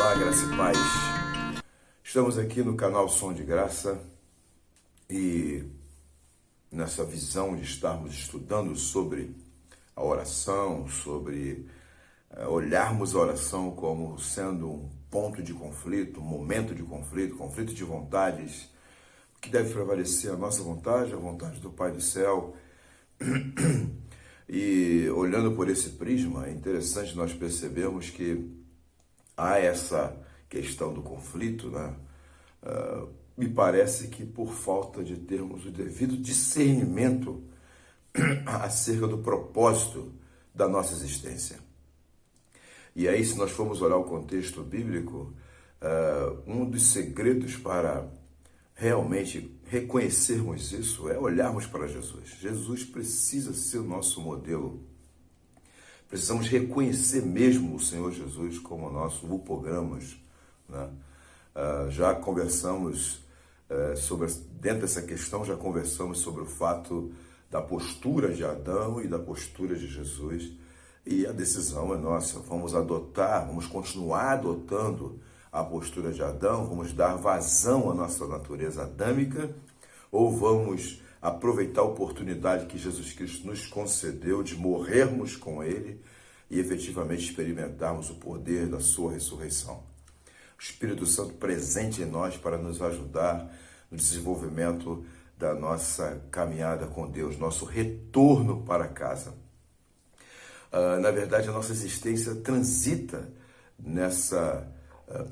Olá, graça e paz. Estamos aqui no canal Som de Graça e nessa visão de estarmos estudando sobre a oração, sobre olharmos a oração como sendo um ponto de conflito, um momento de conflito, conflito de vontades, que deve prevalecer a nossa vontade, a vontade do Pai do Céu. E olhando por esse prisma, é interessante nós percebermos que há essa questão do conflito, né? Me parece que por falta de termos o devido discernimento acerca do propósito da nossa existência. E aí, se nós formos olhar o contexto bíblico, um dos segredos para realmente reconhecermos isso é olharmos para Jesus. Jesus precisa ser o nosso modelo. Precisamos reconhecer mesmo o Senhor Jesus como nosso upogramos, né? Já conversamos dentro dessa questão, já conversamos sobre o fato da postura de Adão e da postura de Jesus, e a decisão é nossa. Vamos continuar adotando a postura de Adão, vamos dar vazão à nossa natureza adâmica, ou vamos aproveitar a oportunidade que Jesus Cristo nos concedeu de morrermos com Ele e efetivamente experimentarmos o poder da sua ressurreição. O Espírito Santo presente em nós para nos ajudar no desenvolvimento da nossa caminhada com Deus, nosso retorno para casa. Na verdade, a nossa existência transita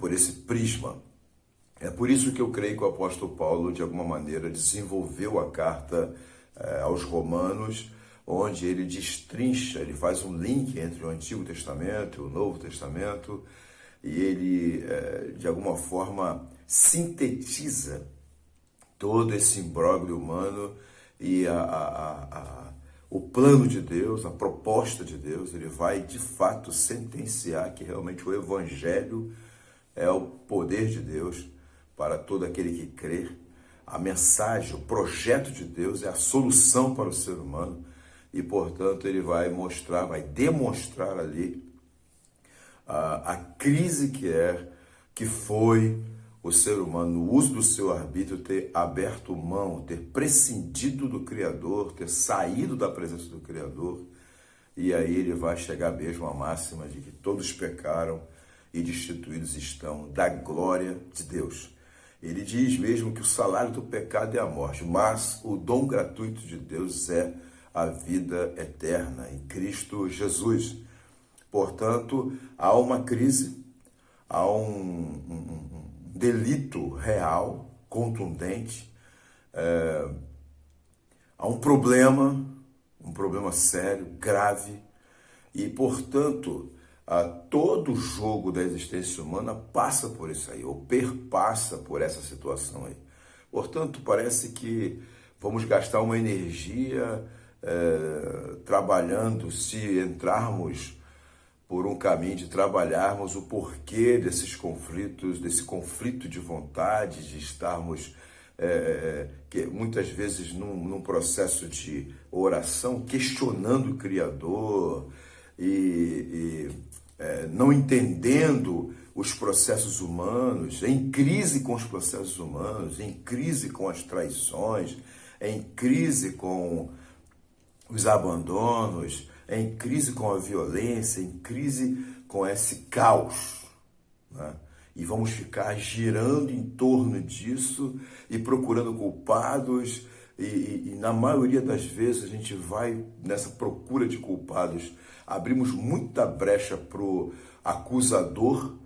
por esse prisma. É por isso que eu creio que o apóstolo Paulo, de alguma maneira, desenvolveu a carta aos Romanos, onde ele destrincha, ele faz um link entre o Antigo Testamento e o Novo Testamento, e ele, de alguma forma, sintetiza todo esse imbróglio humano e o plano de Deus, a proposta de Deus. Ele vai, de fato, sentenciar que realmente o Evangelho é o poder de Deus para todo aquele que crê. A mensagem, o projeto de Deus é a solução para o ser humano e, portanto, ele vai demonstrar ali a crise que foi o ser humano, no uso do seu arbítrio, ter aberto mão, ter prescindido do Criador, ter saído da presença do Criador. E aí ele vai chegar mesmo à máxima de que todos pecaram e destituídos estão da glória de Deus. Ele diz mesmo que o salário do pecado é a morte, mas o dom gratuito de Deus é a vida eterna em Cristo Jesus. Portanto, há uma crise, há um delito real, contundente, há um problema sério, grave, e, portanto, todo o jogo da existência humana passa por isso aí, ou perpassa por essa situação aí. Portanto, parece que vamos gastar uma energia trabalhando, se entrarmos por um caminho de trabalharmos o porquê desses conflitos, desse conflito de vontade, de estarmos que muitas vezes num processo de oração, questionando o Criador e não entendendo os processos humanos, em crise com os processos humanos, em crise com as traições, em crise com os abandonos, em crise com a violência, em crise com esse caos, né? E vamos ficar girando em torno disso e procurando culpados, e na maioria das vezes a gente vai nessa procura de culpados, abrimos muita brecha para o acusador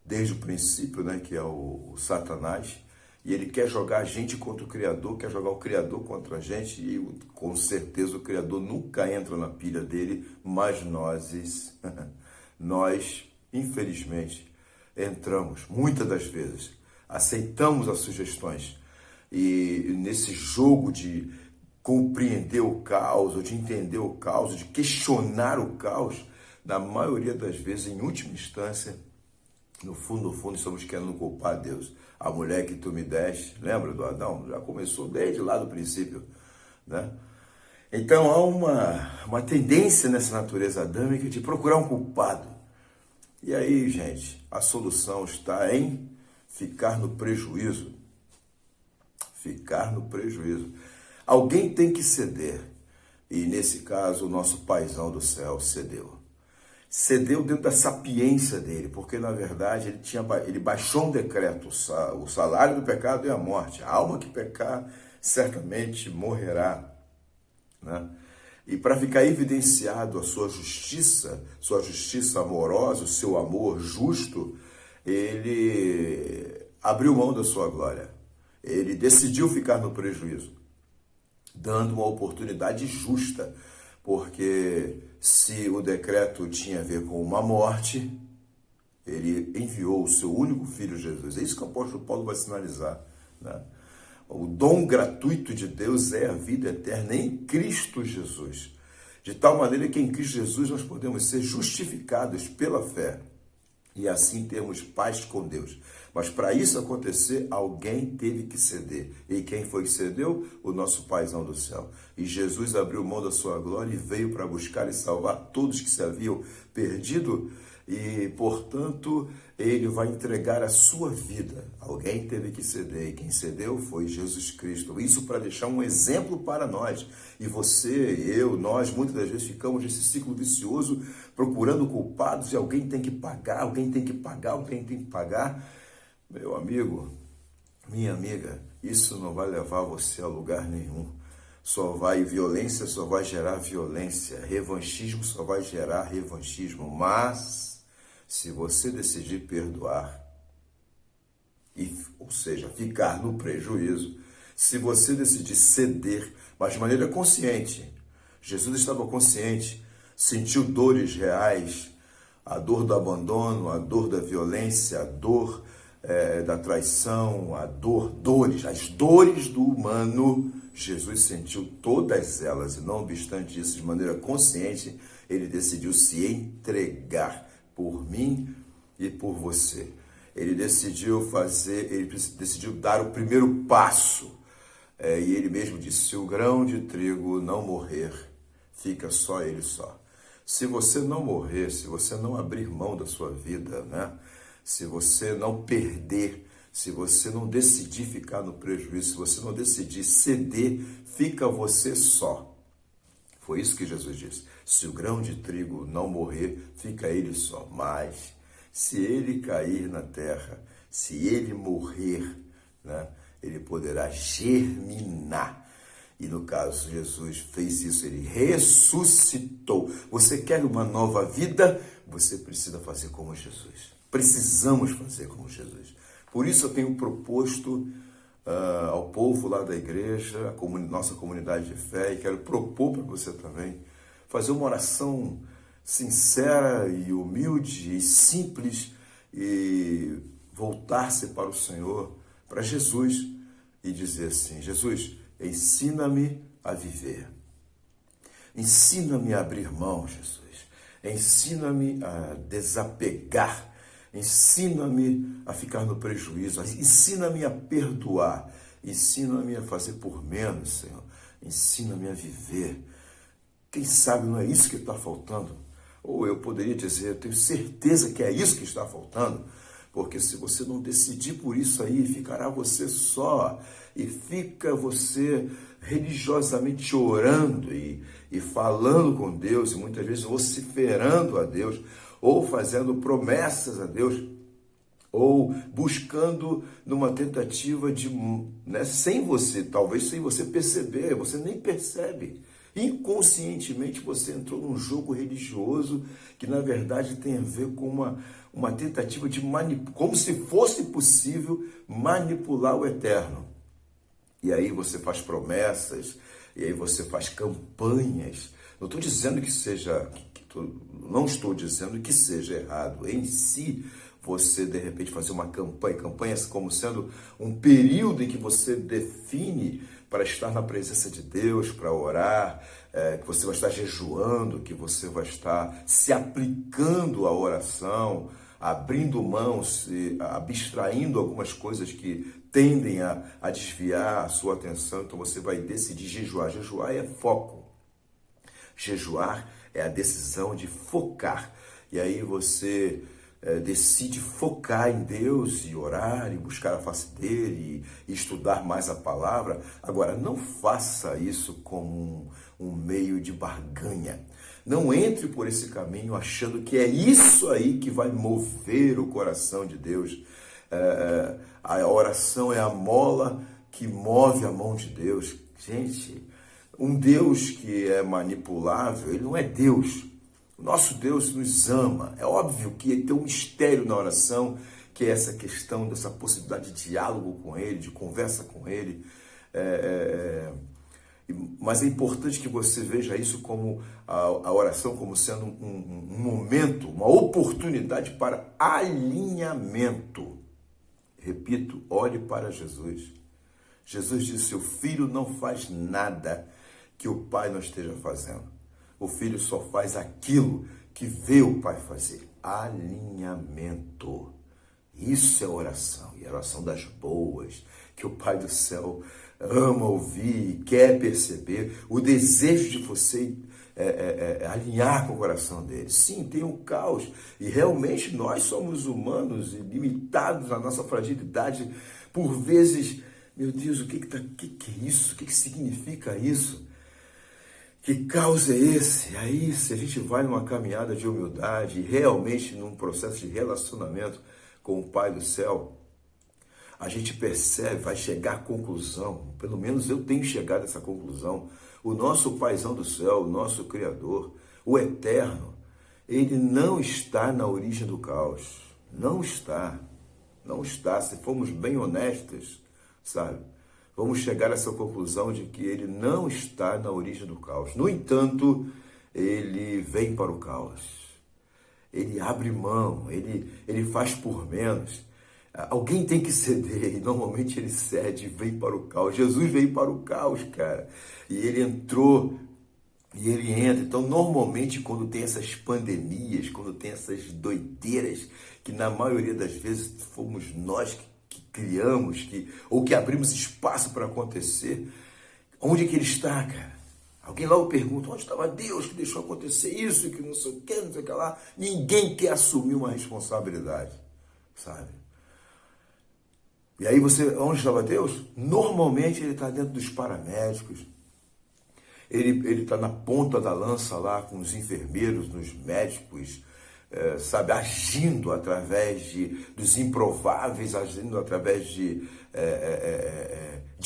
desde o princípio, né, que é o Satanás, e ele quer jogar a gente contra o Criador, quer jogar o Criador contra a gente, e com certeza o Criador nunca entra na pilha dele, mas nós, infelizmente, entramos, muitas das vezes, aceitamos as sugestões, e nesse jogo de compreender o caos, ou de entender o caos, de questionar o caos, na maioria das vezes, em última instância, no fundo, estamos querendo culpar Deus. A mulher que tu me deste, lembra do Adão? Já começou desde lá do princípio, né? Então há uma tendência nessa natureza adâmica de procurar um culpado. E aí, gente, a solução está em ficar no prejuízo. Ficar no prejuízo. Alguém tem que ceder. E nesse caso, o nosso paizão do céu cedeu. Cedeu dentro da sapiência dele, porque na verdade ele baixou um decreto, o salário do pecado é a morte. A alma que pecar certamente morrerá, né? E para ficar evidenciado a sua justiça amorosa, o seu amor justo, ele abriu mão da sua glória. Ele decidiu ficar no prejuízo, dando uma oportunidade justa, porque se o decreto tinha a ver com uma morte, ele enviou o seu único filho Jesus. É isso que o apóstolo Paulo vai sinalizar, né? O dom gratuito de Deus é a vida eterna em Cristo Jesus. De tal maneira que em Cristo Jesus nós podemos ser justificados pela fé e assim termos paz com Deus. Mas para isso acontecer, alguém teve que ceder. E quem foi que cedeu? O nosso paizão do céu. E Jesus abriu mão da sua glória e veio para buscar e salvar todos que se haviam perdido. E, portanto, ele vai entregar a sua vida. Alguém teve que ceder, e quem cedeu foi Jesus Cristo. Isso para deixar um exemplo para nós. E você, eu, nós, muitas das vezes ficamos nesse ciclo vicioso, procurando culpados, e alguém tem que pagar, alguém tem que pagar, alguém tem que pagar. Meu amigo, minha amiga, isso não vai levar você a lugar nenhum. Violência só vai gerar violência, revanchismo só vai gerar revanchismo, mas se você decidir perdoar, ou seja, ficar no prejuízo, se você decidir ceder, mas de maneira consciente, Jesus estava consciente, sentiu dores reais, a dor do abandono, a dor da violência, a dor da traição, as dores do humano, Jesus sentiu todas elas, e não obstante isso, de maneira consciente, ele decidiu se entregar por mim e por você. Ele decidiu dar o primeiro passo, e ele mesmo disse: se o grão de trigo não morrer, fica só ele só. Se você não morrer, se você não abrir mão da sua vida, né? Se você não perder, se você não decidir ficar no prejuízo, se você não decidir ceder, fica você só. Foi isso que Jesus disse. Se o grão de trigo não morrer, fica ele só. Mas se ele cair na terra, se ele morrer, né, ele poderá germinar. E no caso, Jesus fez isso, ele ressuscitou. Você quer uma nova vida? Você precisa fazer como Jesus. Precisamos fazer como Jesus. Por isso eu tenho proposto ao povo lá da igreja, nossa comunidade de fé, e quero propor para você também, fazer uma oração sincera e humilde e simples, e voltar-se para o Senhor, para Jesus, e dizer assim: Jesus, ensina-me a viver. Ensina-me a abrir mão, Jesus. Ensina-me a desapegar. Ensina-me a ficar no prejuízo. Ensina-me a perdoar. Ensina-me a fazer por menos, Senhor. Ensina-me a viver. Quem sabe não é isso que está faltando? Ou eu poderia dizer, eu tenho certeza que é isso que está faltando. Porque se você não decidir por isso aí, ficará você só. E fica você religiosamente orando e falando com Deus, e muitas vezes vociferando a Deus, ou fazendo promessas a Deus, ou buscando numa tentativa de, né, talvez sem você perceber, você nem percebe. Inconscientemente você entrou num jogo religioso que na verdade tem a ver com uma tentativa de como se fosse possível manipular o eterno. E aí você faz promessas, e aí você faz campanhas. Não estou dizendo que seja, não estou dizendo que seja errado em si você de repente fazer uma campanha como sendo um período em que você define para estar na presença de Deus, para orar, que você vai estar jejuando, que você vai estar se aplicando à oração, abrindo mãos, abstraindo algumas coisas que tendem a desviar a sua atenção. Então você vai decidir jejuar. Jejuar é foco. Jejuar é a decisão de focar. E aí você decide focar em Deus e orar e buscar a face dele e estudar mais a palavra. Agora, não faça isso como um meio de barganha. Não entre por esse caminho achando que é isso aí que vai mover o coração de Deus. A oração é a mola que move a mão de Deus. Gente, um Deus que é manipulável, ele não é Deus. O nosso Deus nos ama. É óbvio que tem um mistério na oração, que é essa questão dessa possibilidade de diálogo com ele, de conversa com ele. Mas é importante que você veja isso como a oração como sendo um momento, uma oportunidade para alinhamento. Repito, olhe para Jesus. Jesus disse: seu filho não faz nada que o pai não esteja fazendo. O filho só faz aquilo que vê o pai fazer. Alinhamento. Isso é oração. E a oração das boas, que o Pai do céu ama ouvir e quer perceber. O desejo de você alinhar com o coração dele. Sim, tem um caos. E realmente nós somos humanos e limitados na nossa fragilidade. Por vezes, meu Deus, o que é isso? O que significa isso? Que caos é esse? Aí, se a gente vai numa caminhada de humildade, realmente num processo de relacionamento com o Pai do céu, a gente percebe, vai chegar à conclusão, pelo menos eu tenho chegado a essa conclusão, o nosso Paizão do céu, o nosso Criador, o Eterno, ele não está na origem do caos. Não está. Não está. Se formos bem honestos, sabe? Vamos chegar a essa conclusão de que ele não está na origem do caos. No entanto, ele vem para o caos. Ele abre mão, ele faz por menos. Alguém tem que ceder, e normalmente ele cede e vem para o caos. Jesus veio para o caos, cara. E ele entrou, e ele entra. Então, normalmente, quando tem essas pandemias, quando tem essas doideiras, que na maioria das vezes fomos nós que criamos, ou que abrimos espaço para acontecer, onde que ele está, cara? Alguém logo pergunta, onde estava Deus que deixou acontecer isso, que não sei o que, não sei o que lá. Ninguém quer assumir uma responsabilidade, sabe? E aí onde estava Deus? Normalmente ele está dentro dos paramédicos, ele está na ponta da lança lá com os enfermeiros, nos médicos, sabe, agindo através dos improváveis, agindo através de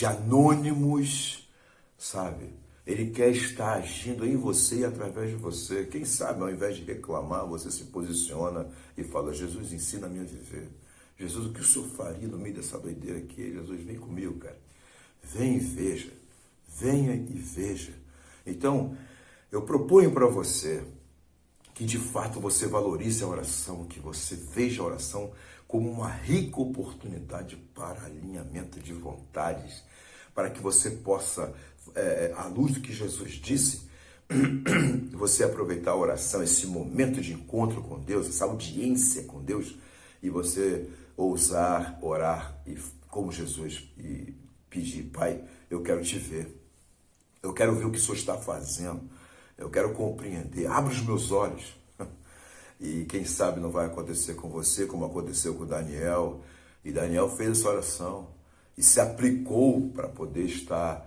anônimos, sabe? Ele quer estar agindo em você e através de você. Quem sabe, ao invés de reclamar, você se posiciona e fala: Jesus, ensina-me a viver. Jesus, o que o Senhor faria no meio dessa doideira aqui? Jesus, vem comigo, cara. Vem e veja. Venha e veja. Então, eu proponho para você que de fato você valorize a oração, que você veja a oração como uma rica oportunidade para alinhamento de vontades, para que você possa, à luz do que Jesus disse, você aproveitar a oração, esse momento de encontro com Deus, essa audiência com Deus, e você ousar orar como Jesus e pedir: Pai, eu quero te ver, eu quero ver o que o Senhor está fazendo, eu quero compreender, abre os meus olhos. E quem sabe não vai acontecer com você como aconteceu com Daniel. E Daniel fez essa oração e se aplicou para poder estar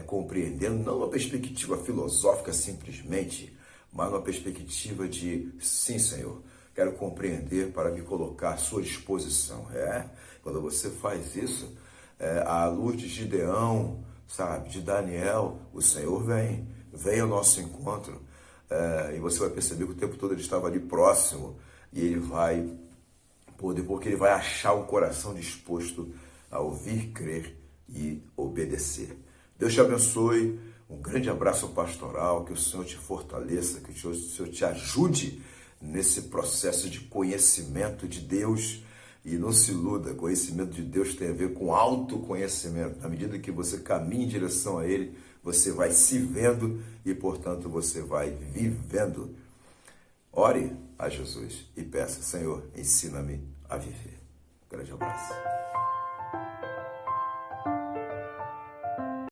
compreendendo, não uma perspectiva filosófica simplesmente, mas uma perspectiva de: sim, Senhor, quero compreender para me colocar à sua disposição. Quando você faz isso, à luz de Gideão, sabe, de Daniel, o Senhor vem ao nosso encontro. E você vai perceber que o tempo todo ele estava ali próximo, e ele vai poder, porque ele vai achar um coração disposto a ouvir, crer e obedecer. Deus te abençoe, um grande abraço pastoral, que o Senhor te fortaleça, que o Senhor te ajude nesse processo de conhecimento de Deus. E não se iluda, conhecimento de Deus tem a ver com autoconhecimento. Na medida que você caminha em direção a Ele, você vai se vendo e, portanto, você vai vivendo. Ore a Jesus e peça: Senhor, ensina-me a viver. Grande abraço.